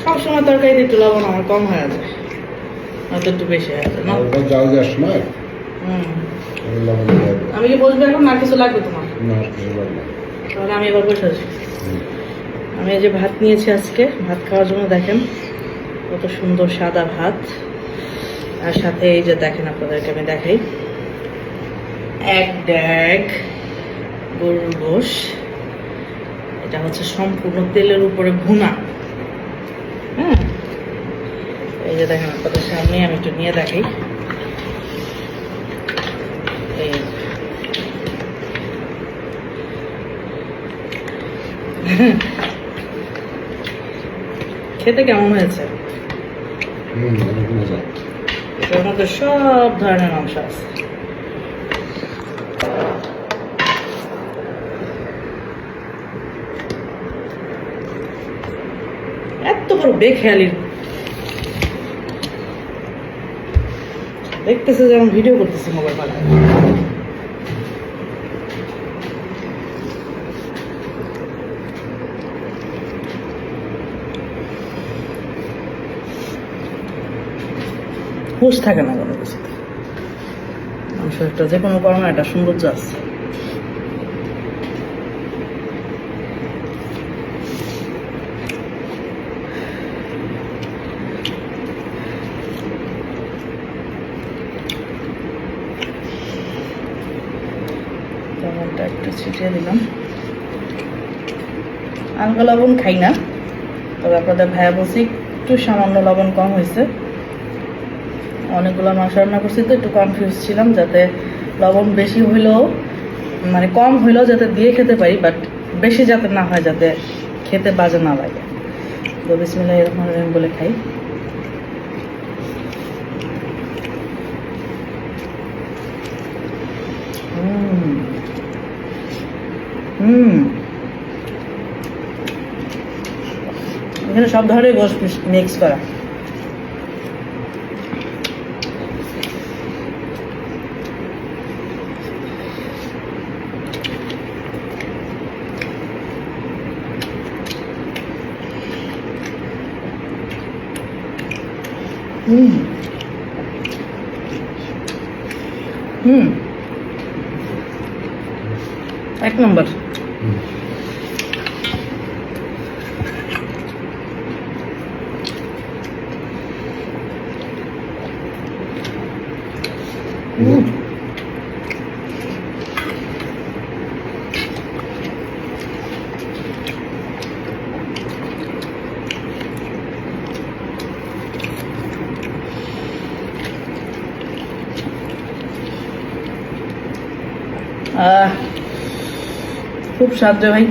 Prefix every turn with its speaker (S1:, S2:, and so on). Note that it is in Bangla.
S1: সবসময় তরকারিতে একটু লবণ আমার কম হয়ে যায়, হয়তো একটু বেশি হয়ে যায় না।
S2: জাল দেওয়ার সময় লবণ দেওয়া যাবে।
S1: আমি কি বসবো এখন, না কিছু লাগবে তোমার?
S2: না, কিছু লাগবে না।
S1: তাহলে আমি এবার বসে আছি। আমি এই যে ভাত নিয়েছি আজকে, ভাত খাওয়ার জন্য দেখেন কত সুন্দর সাদা ভাত, আর সাথে এই যে দেখেন আপনাদেরকে আমি দেখাই, এক ড্যাগ গরুর গোশ। এটা হচ্ছে সম্পূর্ণ তেলের উপরে ভুনা। হ্যাঁ, এই যে দেখেন আপনাদের সামনে আমি একটু নিয়ে দেখাই। এই খেতে কেমন হয়েছে?
S2: অনেক মজা।
S1: এটার মধ্যে সব ধরনের মাংস আছে। এত বড় বেখেয়ালি, দেখতেছে যেমন ভিডিও করতেছে মোবাইল পালা। হুঁশ থাকে না কোনো কিছু, মানুষের একটা যে কোনো কর্ম একটা সৌন্দর্য আছে। লবণটা একটু ছিটিয়ে দিলাম। আলগা লবণ খাই না, তবে আপনাদের ভাইয়া বলছি একটু সামান্য লবণ কম হয়েছে। অনেকগুলো মাংস রান্না করছি তো একটু কনফিউজ ছিলাম, যাতে লবণ বেশি হইলেও মানে কম হইলেও যাতে দিয়ে খেতে পারি, বাট বেশি যাতে না হয়, যাতে খেতে বাজে না লাগে। তো বিসমিল্লাহির রহমানির রহিম বলে খাই। এখানে সব ধরনের গোশ মিক্স করা। এক নম্বর। খুব স্বাদ রে ভাই।